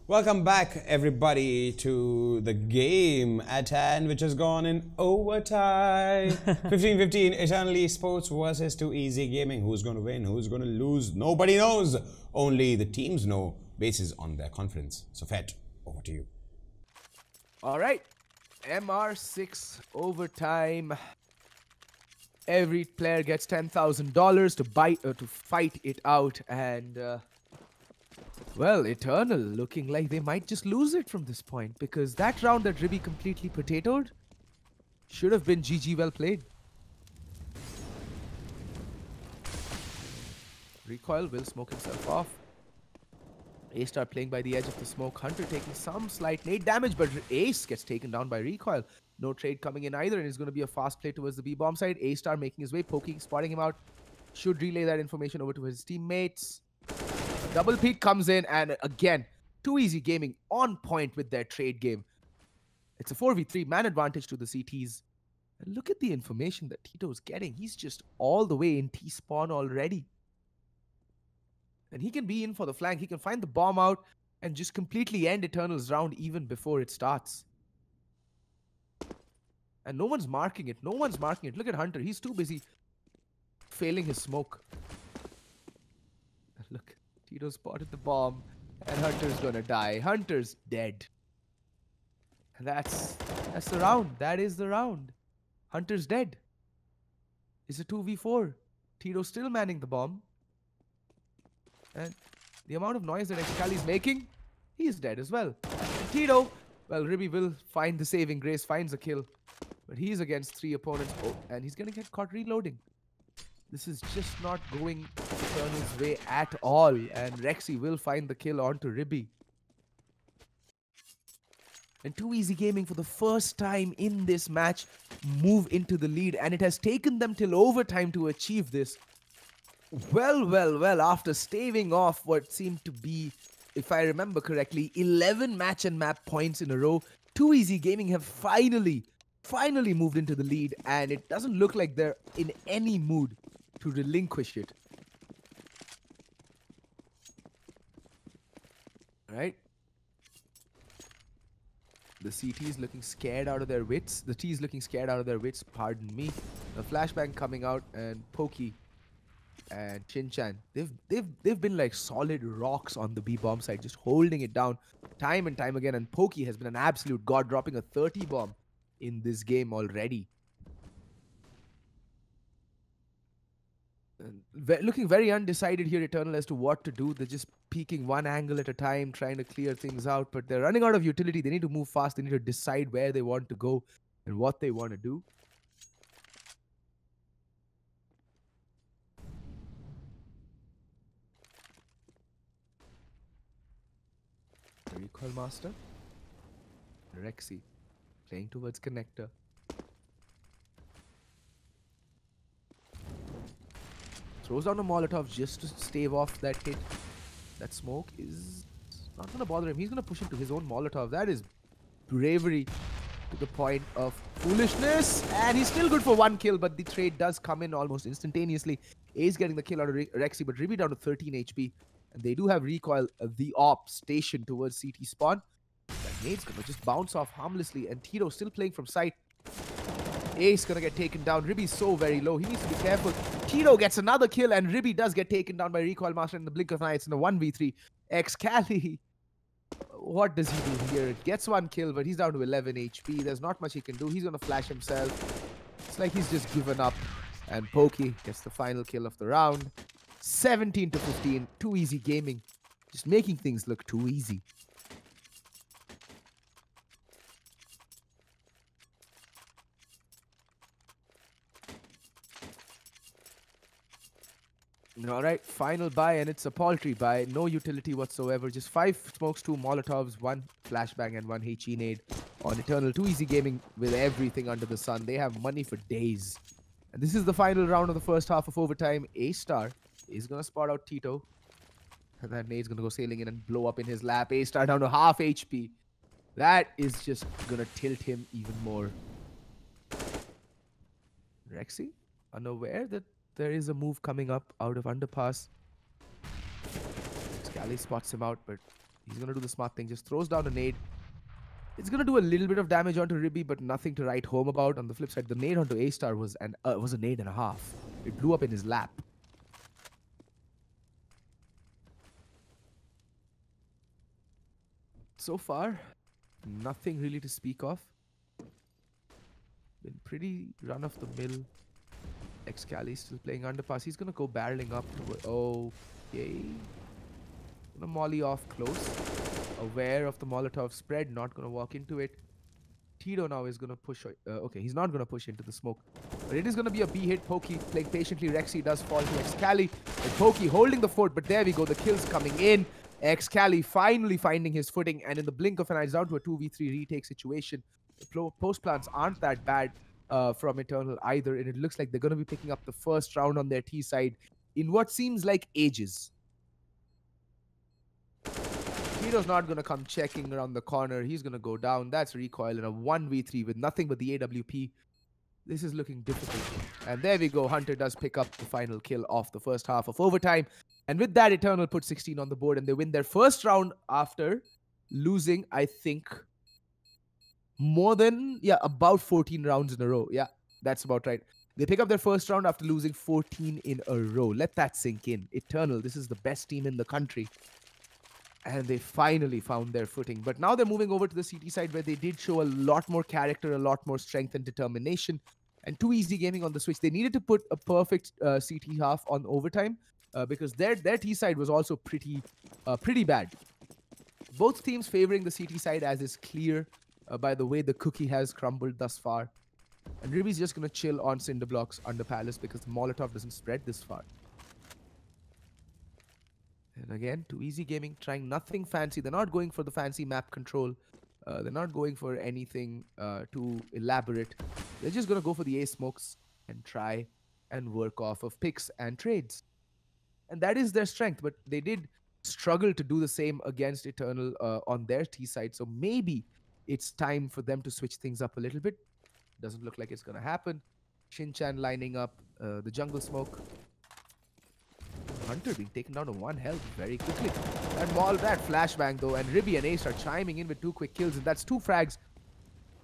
Welcome back, everybody, to the game at hand, which has gone in overtime. 15-15, Eternally Esports versus Too Easy Gaming. Who's going to win? Who's going to lose? Nobody knows. Only the teams know, basis on their confidence. So, Fett, over to you. All right, MR6 overtime. Every player gets $10,000 to fight it out, and well, Eternal looking like they might just lose it from this point, because that round that Ribby completely potatoed should have been GG well played. Recoil will smoke himself off. A-Star playing by the edge of the smoke. Hunter taking some slight nade damage, but Ace gets taken down by Recoil. No trade coming in either, and it's going to be a fast play towards the B-bomb side. A-Star making his way, poking, spotting him out. Should relay that information over to his teammates. Double peek comes in, and again, Too Easy Gaming on point with their trade game. It's a 4v3 man advantage to the CTs. And look at the information that Tito's getting. He's just all the way in T-spawn already. And he can be in for the flank. He can find the bomb out and just completely end Eternal's round even before it starts. And no one's marking it. No one's marking it. Look at Hunter. He's too busy failing his smoke. Look, Tito spotted the bomb and Hunter's gonna die. Hunter's dead. And that's the round. That is the round. Hunter's dead. It's a 2v4. Tito's still manning the bomb. And the amount of noise that Excali's making, he's dead as well. And Tito, well, Ribby will find the saving grace, finds a kill. But he's against 3 opponents. Oh, and he's going to get caught reloading. This is just not going Eternal's way at all. And Rexy will find the kill onto Ribby. And Too Easy Gaming, for the first time in this match, move into the lead. And it has taken them till overtime to achieve this. Well, after staving off what seemed to be, if I remember correctly, 11 match and map points in a row, Too Easy Gaming have finally moved into the lead, and it doesn't look like they're in any mood to relinquish it. Alright. The CT is looking scared out of their wits. The T is looking scared out of their wits, pardon me. The flashbang coming out, and Pokey and Chinchan, they've been like solid rocks on the B-bomb side, just holding it down time and time again. And Pokey has been an absolute god, dropping a 30 bomb in this game already. And looking very undecided here, Eternal, as to what to do. They're just peeking one angle at a time, trying to clear things out, but they're running out of utility. They need to move fast. They need to decide where they want to go and what they want to do. Recoil Master. Rexy playing towards connector. Throws down a Molotov just to stave off that hit. That smoke is not going to bother him. He's going to push into his own Molotov. That is bravery to the point of foolishness. And he's still good for 1 kill, but the trade does come in almost instantaneously. Ace getting the kill out of Rexy, but Ribby down to 13 HP. And they do have Recoil, the op station towards CT spawn. That nade's gonna just bounce off harmlessly, and Tito still playing from sight. Ace gonna get taken down. Ribby's so very low. He needs to be careful. Tito gets another kill, and Ribby does get taken down by Recoil Master in the blink of an eye. It's in a 1v3. Excali, what does he do here? Gets 1 kill, but he's down to 11 HP. There's not much he can do. He's gonna flash himself. It's like he's just given up. And Pokey gets the final kill of the round. 17-15, Too Easy Gaming. Just making things look too easy. Alright, final buy, and it's a paltry buy. No utility whatsoever. Just 5 smokes, 2 Molotovs, 1 flashbang, and 1 HE nade on Eternal. Too Easy Gaming with everything under the sun. They have money for days. And this is the final round of the first half of overtime. A-Star is going to spot out Tito. And that nade's going to go sailing in and blow up in his lap. A-Star down to half HP. That is just going to tilt him even more. Rexy, unaware that there is a move coming up out of underpass. Scally spots him out, but He's going to do the smart thing. Just throws down a nade. It's going to do a little bit of damage onto Ribby, but nothing to write home about. On the flip side, the nade onto A-Star was a nade and a half. It blew up in his lap. So far, nothing really to speak of. Been pretty run-of-the-mill. Excali still playing underpass. He's going to go barreling up to... Okay. Gonna molly off close. Aware of the Molotov spread. Not going to walk into it. Tito now is going to push... okay, he's not going to push into the smoke. But it is going to be a B hit. Pokey playing patiently. Rexy does fall to Excali. And Pokey holding the fort. But there we go. The kills coming in. Excali finally finding his footing. And in the blink of an eye, it's down to a 2v3 retake situation. The post plants aren't that bad from Eternal either. And it looks like they're going to be picking up the first round on their T side in what seems like ages. Tito's not going to come checking around the corner. He's going to go down. That's recoil in a 1v3 with nothing but the AWP. This is looking difficult. And there we go. Hunter does pick up the final kill off the first half of overtime. And with that, Eternal put 16 on the board. And they win their first round after losing, I think, more than, about 14 rounds in a row. Yeah, that's about right. They pick up their first round after losing 14 in a row. Let that sink in. Eternal, this is the best team in the country. And they finally found their footing. But now they're moving over to the CT side where they did show a lot more character, a lot more strength and determination. And Too Easy Gaming on the switch. They needed to put a perfect CT half on overtime because their T side was also pretty bad. Both teams favoring the CT side, as is clear by the way the cookie has crumbled thus far. And Ribby's just going to chill on cinder blocks under Palace because the Molotov doesn't spread this far. And again, Too Easy Gaming trying nothing fancy. They're not going for the fancy map control. They're not going for anything too elaborate. They're just going to go for the A smokes and try and work off of picks and trades. And that is their strength. But they did struggle to do the same against Eternal on their T side. So maybe it's time for them to switch things up a little bit. Doesn't look like it's going to happen. Shin-Chan lining up the jungle smoke. Hunter being taken down to 1 health very quickly. And that flashbang though, and Ribby and Ace are chiming in with 2 quick kills, and that's 2 frags.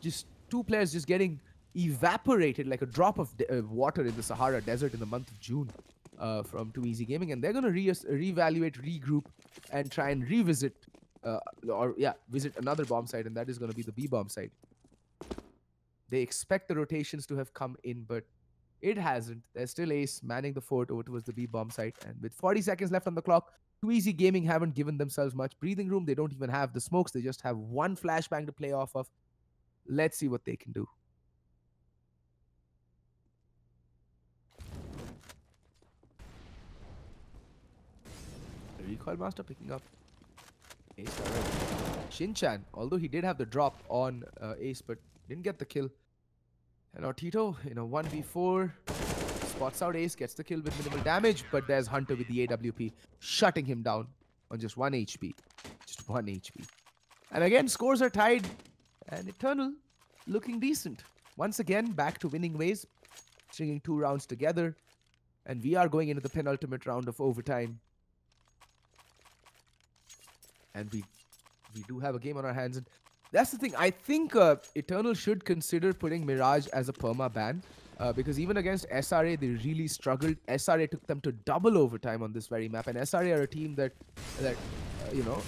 Just 2 players just getting evaporated like a drop of water in the Sahara Desert in the month of June from Too Easy Gaming. And they're going to reevaluate, regroup, and try and revisit, visit another bomb site, and that is going to be the B bomb site. They expect the rotations to have come in, but it hasn't. There's still Ace manning the fort over towards the B-bomb site. And with 40 seconds left on the clock, Too Easy Gaming haven't given themselves much breathing room. They don't even have the smokes. They just have 1 flashbang to play off of. Let's see what they can do. The recoil master picking up Ace already. Shin-Chan, although he did have the drop on Ace, but didn't get the kill. And now Tito in a 1v4 spots out Ace, gets the kill with minimal damage, but there's Hunter with the AWP shutting him down on just 1 HP. Just 1 HP. And again, scores are tied, and Eternal looking decent. Once again, back to winning ways, stringing 2 rounds together, and we are going into the penultimate round of overtime. And we do have a game on our hands. And that's the thing. I think Eternal should consider putting Mirage as a perma ban because even against SRA, they really struggled. SRA took them to double overtime on this very map, and SRA are a team that you know,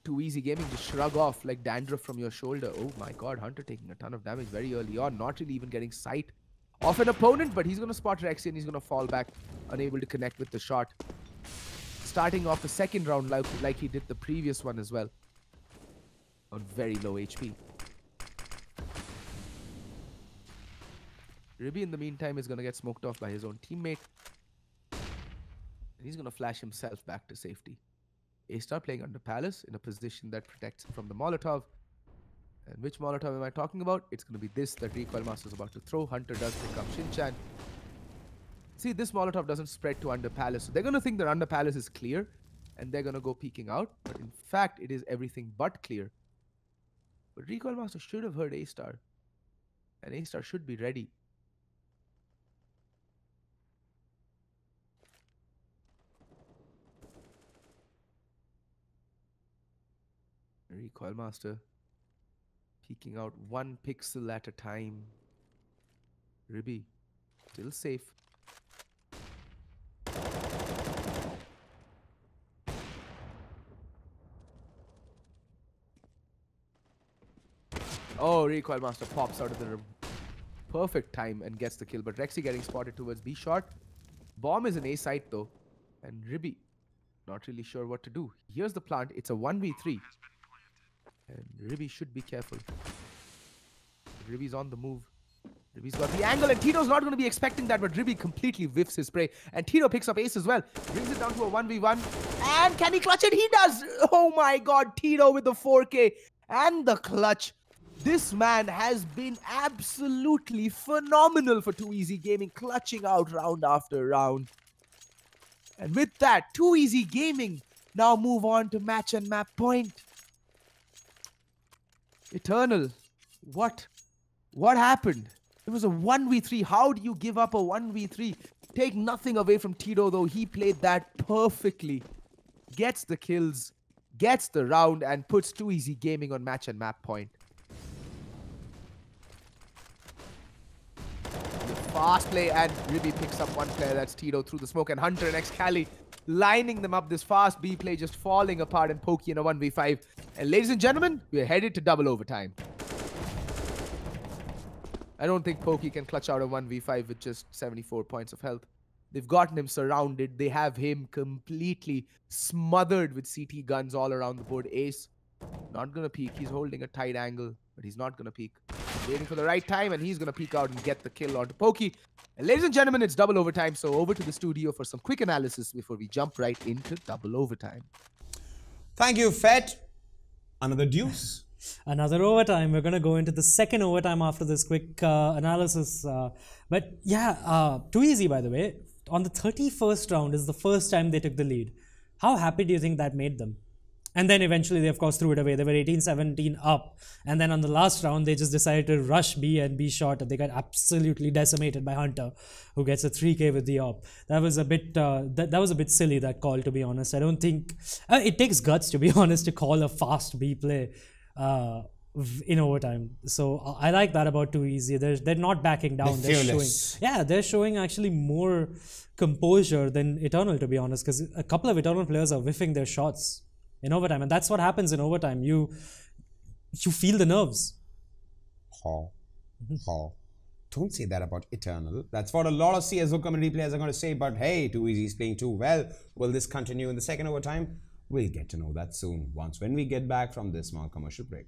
Too Easy Gaming just shrug off like dandruff from your shoulder. Oh my God, Hunter taking a ton of damage very early on, not really even getting sight of an opponent, but he's going to spot Rexy and he's going to fall back, unable to connect with the shot. Starting off the second round like he did the previous one as well, on very low HP. Ribby in the meantime is going to get smoked off by his own teammate. And he's going to flash himself back to safety. A-Star playing under Palace in a position that protects him from the Molotov. And which Molotov am I talking about? It's going to be this that Recoil Master is about to throw. Hunter does pick up Shin-Chan. See, this Molotov doesn't spread to under Palace. So they're going to think that under Palace is clear. And they're going to go peeking out. But in fact, it is everything but clear. But Recoil Master should have heard A-Star. And A-Star should be ready. Recoil Master peeking out 1 pixel at a time. Ribby still safe. Oh, Recoil Master pops out of the room. Perfect time and gets the kill. But Rexy getting spotted towards B shot. Bomb is an A site though. And Ribby not really sure what to do. Here's the plant. It's a 1v3. And Ribby should be careful. Ribby's on the move. Ribby's got the angle and Tito's not going to be expecting that, but Ribby completely whiffs his prey. And Tito picks up ace as well. Brings it down to a 1v1. And can he clutch it? He does! Oh my god, Tito with the 4K and the clutch. This man has been absolutely phenomenal for 2Easy Gaming, clutching out round after round. And with that, 2Easy Gaming now move on to match and map point. Eternal, what happened? It was a 1v3. How do you give up a 1v3? Take nothing away from Tito though. He played that perfectly. Gets the kills, gets the round, and puts 2Easy Gaming on match and map point. Fast play, and Ribby picks up one player. That's Tito through the smoke, and Hunter and Xcali lining them up. This fast B play just falling apart, and Pokey in a 1v5. And ladies and gentlemen, we're headed to double overtime. I don't think Pokey can clutch out a 1v5 with just 74 points of health. They've gotten him surrounded. They have him completely smothered with CT guns all around the board. Ace, not gonna peek. He's holding a tight angle, but he's not gonna peek. Waiting for the right time, and he's gonna peek out and get the kill onto Pokey. And ladies and gentlemen, it's double overtime. So over to the studio for some quick analysis before we jump right into double overtime. Thank you, Fett. Another deuce. Another overtime. We're going to go into the second overtime after this quick analysis. But yeah, 2Easy, by the way, on the 31st round is the first time they took the lead. How happy do you think that made them? And then eventually they, of course, threw it away. They were 18-17 up. And then on the last round, they just decided to rush B and B shot. And they got absolutely decimated by Hunter, who gets a 3K with the op. That was a bit that was a bit silly, that call, to be honest. I don't think... it takes guts, to be honest, to call a fast B play in overtime. So I like that about 2Easy. They're not backing down. They're showing actually more composure than Eternal, to be honest. Because a couple of Eternal players are whiffing their shots in overtime, and that's what happens in overtime. You feel the nerves. Don't say that about Eternal. That's what a lot of CSGO community players are going to say. But hey, 2Easy is playing too well. Will this continue in the second overtime? We'll get to know that soon, when we get back from this small commercial break.